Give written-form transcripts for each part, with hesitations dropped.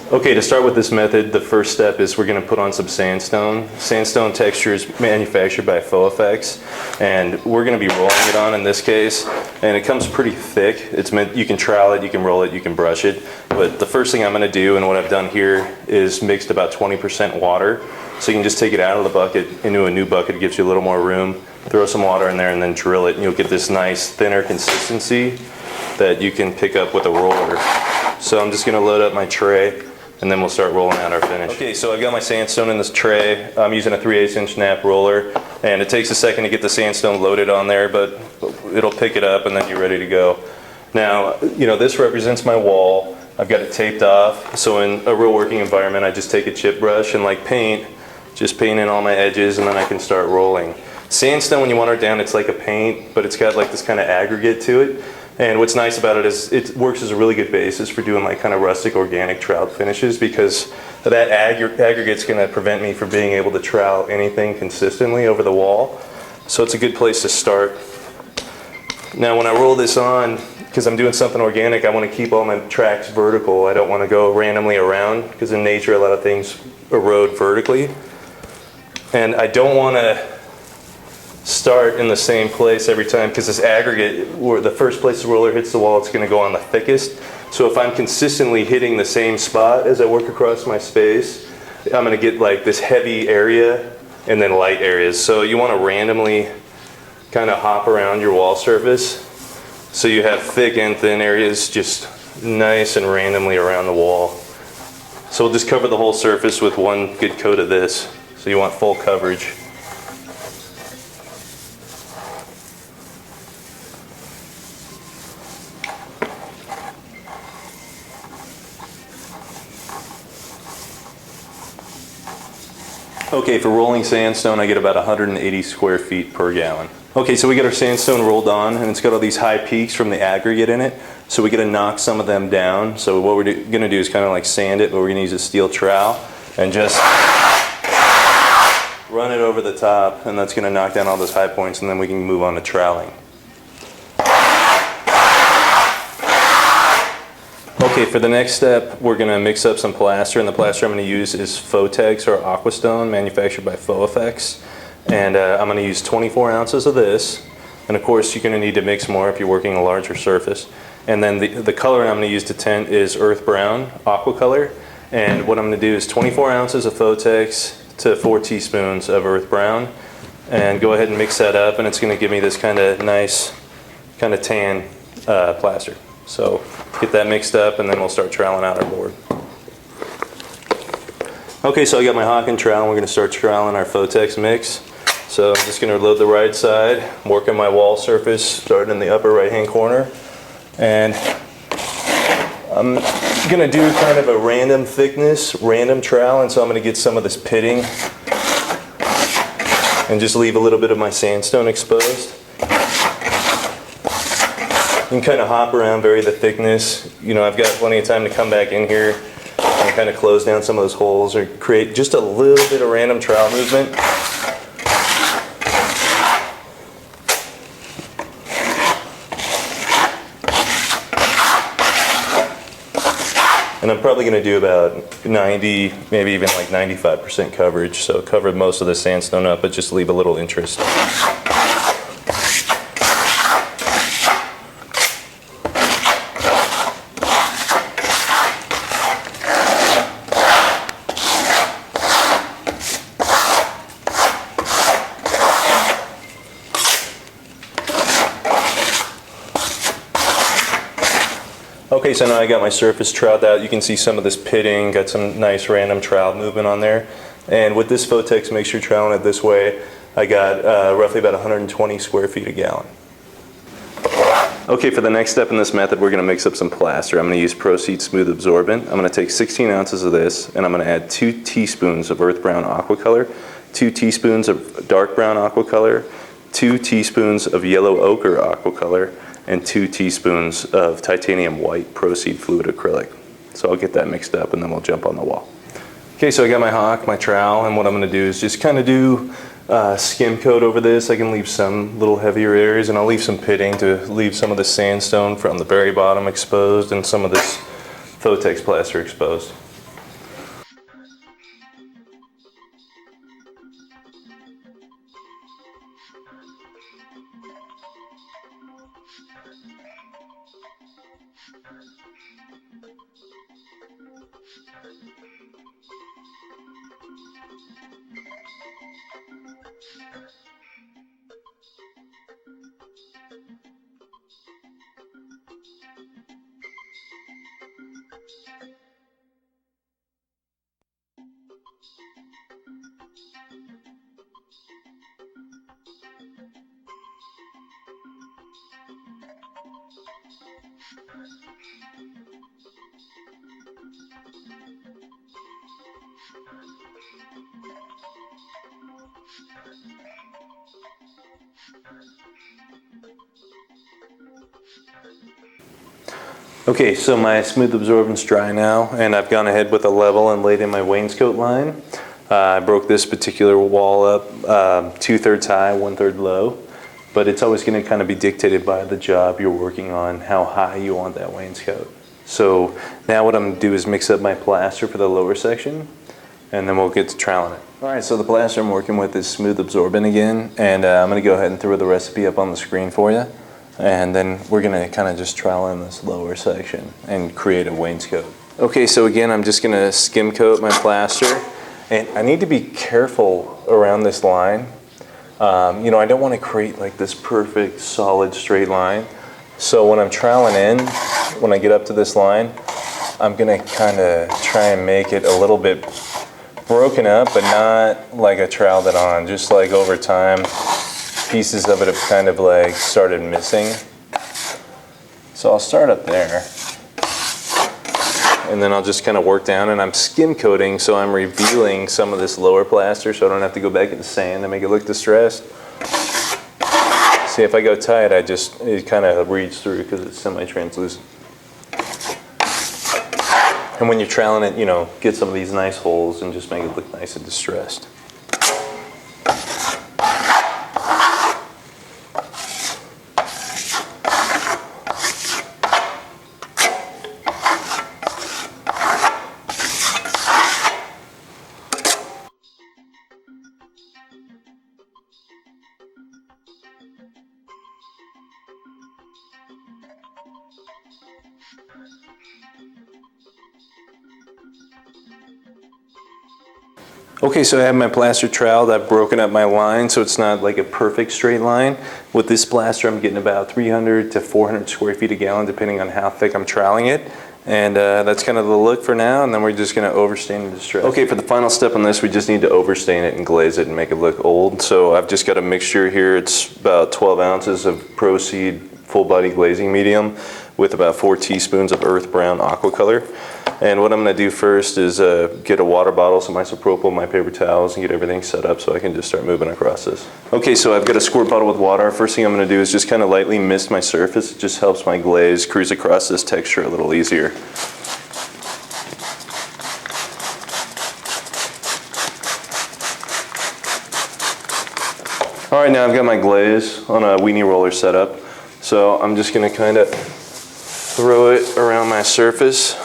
Okay, to start with this method, the first step is we're going to put on some sandstone. Sandstone texture is manufactured by Faux, and we're going to be rolling it on in this case, and it comes pretty thick. It's meant, you can trowel it, you can roll it, you can brush it, but the first thing I'm going to do, and what I've done here, is mixed about 20% water. So you can just take it out of the bucket into a new bucket. It gives you a little more room. Throw some water in there and then drill it, and you'll get this nice thinner consistency that you can pick up with a roller. So I'm just going to load up my tray, and then we'll start rolling out our finish. Okay, so I've got my sandstone in this tray. I'm using a 3/8 inch nap roller, and it takes a second to get the sandstone loaded on there, but it'll pick it up and then you're ready to go. Now, you know, this represents my wall. I've got it taped off, so in a real working environment, I just take a chip brush and like paint, just paint in all my edges, and then I can start rolling. Sandstone, when you water it down, it's like a paint, but it's got like this kind of aggregate to it. And what's nice about it is it works as a really good basis for doing like kind of rustic organic trowel finishes, because that aggregate's going to prevent me from being able to trowel anything consistently over the wall. So it's a good place to start. Now when I roll this on, because I'm doing something organic, I want to keep all my tracks vertical. I don't want to go randomly around, because in nature a lot of things erode vertically. And I don't want to start in the same place every time, because this aggregate, where the first place the roller hits the wall, it's going to go on the thickest. So if I'm consistently hitting the same spot as I work across my space, I'm going to get like this heavy area and then light areas. So you want to randomly kind of hop around your wall surface, so you have thick and thin areas just nice and randomly around the wall. So we'll just cover the whole surface with one good coat of this. So you want full coverage. Okay, for rolling sandstone, I get about 180 square feet per gallon. Okay, so we get our sandstone rolled on, and it's got all these high peaks from the aggregate in it. So we got to knock some of them down. So what we're going to do is kind of like sand it, but we're going to use a steel trowel and just run it over the top, and that's going to knock down all those high points, and then we can move on to troweling. Okay, for the next step, we're going to mix up some plaster, and the plaster I'm going to use is Faux or Aquastone, manufactured by Faux. And I'm going to use 24 ounces of this, and of course you're going to need to mix more if you're working a larger surface. And then the color I'm going to use to tint is earth brown, aqua color, and what I'm going to do is 24 ounces of Faux to 4 teaspoons of earth brown, and go ahead and mix that up, and it's going to give me this kind of nice, kind of tan plaster. So get that mixed up, and then we'll start troweling out our board. Okay, so I got my Hawk and trowel, and we're going to start troweling our Faux mix. So I'm just going to load the right side, working my wall surface, starting in the upper right hand corner. And I'm going to do kind of a random thickness, random trowel, and so I'm going to get some of this pitting and just leave a little bit of my sandstone exposed. You can kind of hop around, vary the thickness. You know, I've got plenty of time to come back in here and kind of close down some of those holes or create just a little bit of random trowel movement. And I'm probably going to do about 90, maybe even like 95% coverage. So cover most of the sandstone up, but just leave a little interest. Okay, so now I got my surface troweled out. You can see some of this pitting, got some nice random trowel movement on there. And with this Faux, make sure you're troweling it this way. I got roughly about 120 square feet a gallon. Okay, for the next step in this method, we're going to mix up some plaster. I'm going to use Proceed Smooth Absorbent. I'm going to take 16 ounces of this, and I'm going to add 2 teaspoons of earth brown aqua color, 2 teaspoons of dark brown aqua color, 2 teaspoons of yellow ochre aqua color, and 2 teaspoons of titanium white Proceed Fluid Acrylic. So I'll get that mixed up, and then we'll jump on the wall. Okay, so I got my Hawk, my trowel, and what I'm going to do is just kind of do skim coat over this. I can leave some little heavier areas, and I'll leave some pitting to leave some of the sandstone from the very bottom exposed and some of this Faux plaster exposed. Okay, so my smooth absorbent's dry now, and I've gone ahead with a level and laid in my wainscot line. I broke this particular wall up 2/3 high, 1/3 low, but it's always going to kind of be dictated by the job you're working on, how high you want that wainscot. So now what I'm going to do is mix up my plaster for the lower section, and then we'll get to troweling it. Alright, so the plaster I'm working with is smooth absorbent again, and I'm going to go ahead and throw the recipe up on the screen for you. And then we're going to kind of just trowel in this lower section and create a wainscot. Okay, so again, I'm just going to skim coat my plaster. And I need to be careful around this line. You know, I don't want to create like this perfect, solid, straight line. So when I'm troweling in, when I get up to this line, I'm going to kind of try and make it a little bit broken up, but not like I troweled it on. Just like over time, pieces of it have kind of like started missing. So I'll start up there, and then I'll just kind of work down, and I'm skim coating, so I'm revealing some of this lower plaster so I don't have to go back into sand and make it look distressed. See, if I go tight, it kind of reads through because it's semi-translucent. And when you're troweling it, you know, get some of these nice holes and just make it look nice and distressed. Okay, so I have my plaster troweled. I've broken up my line so it's not like a perfect straight line. With this plaster, I'm getting about 300 to 400 square feet a gallon, depending on how thick I'm troweling it. And that's kind of the look for now, and then we're just gonna overstain and distress. Okay, for the final step on this, we just need to overstain it and glaze it and make it look old. So I've just got a mixture here. It's about 12 ounces of Proceed full body glazing medium with about 4 teaspoons of earth brown aqua color. And what I'm going to do first is get a water bottle, some isopropyl, my paper towels, and get everything set up so I can just start moving across this. Okay, so I've got a squirt bottle with water. First thing I'm going to do is just kind of lightly mist my surface. It just helps my glaze cruise across this texture a little easier. All right, now I've got my glaze on a weenie roller set up. So I'm just going to kind of throw it around my surface.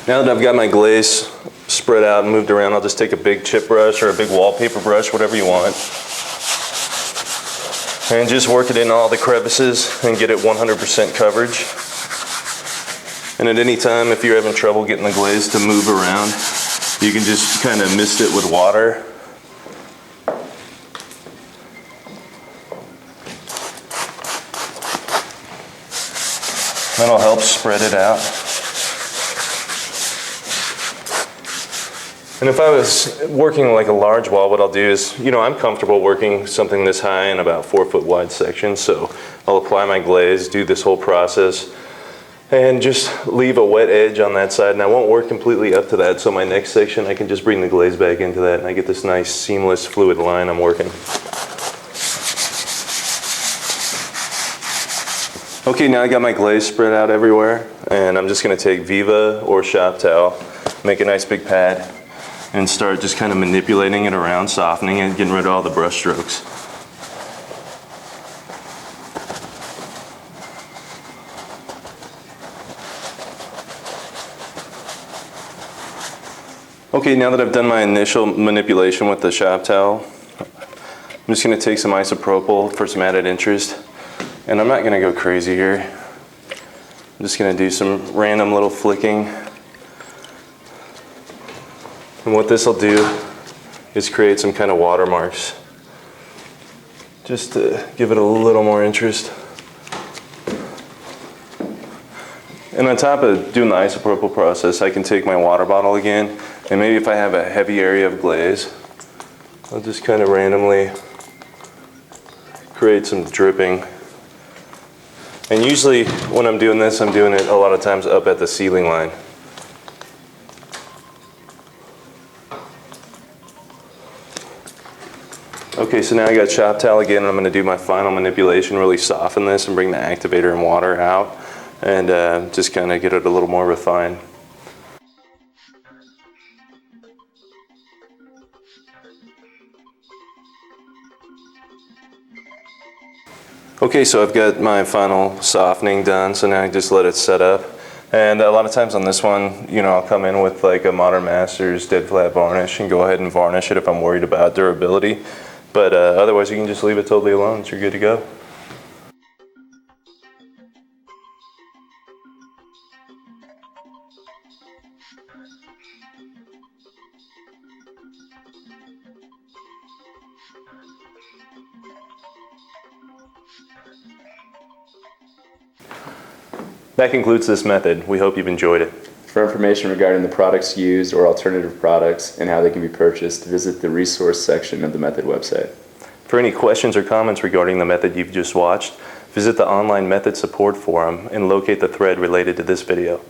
Now that I've got my glaze spread out and moved around, I'll just take a big chip brush or a big wallpaper brush, whatever you want, and just work it in all the crevices and get it 100% coverage. And at any time, if you're having trouble getting the glaze to move around, you can just kind of mist it with water. That'll help spread it out. And if I was working like a large wall, what I'll do is, you know, I'm comfortable working something this high in about 4 foot wide sections, so I'll apply my glaze, do this whole process, and just leave a wet edge on that side. And I won't work completely up to that, so my next section I can just bring the glaze back into that and I get this nice seamless fluid line I'm working. Okay, now I got my glaze spread out everywhere, and I'm just going to take Viva or shop towel, make a nice big pad, and start just kind of manipulating it around, softening it, getting rid of all the brush strokes. Okay, now that I've done my initial manipulation with the shop towel, I'm just going to take some isopropyl for some added interest. And I'm not going to go crazy here. I'm just going to do some random little flicking. And what this will do is create some kind of watermarks, just to give it a little more interest. And on top of doing the isopropyl process, I can take my water bottle again, and maybe if I have a heavy area of glaze, I'll just kind of randomly create some dripping. And usually when I'm doing this, I'm doing it a lot of times up at the ceiling line. Okay, so now I got shop towel again, and I'm going to do my final manipulation, really soften this and bring the activator and water out, and just kind of get it a little more refined. Okay, so I've got my final softening done, so now I just let it set up. And a lot of times on this one, you know, I'll come in with like a Modern Masters dead flat varnish and go ahead and varnish it if I'm worried about durability. But otherwise you can just leave it totally alone, so you're good to go. That concludes this method. We hope you've enjoyed it. For information regarding the products used or alternative products and how they can be purchased, visit the resource section of the Method website. For any questions or comments regarding the method you've just watched, visit the online Method support forum and locate the thread related to this video.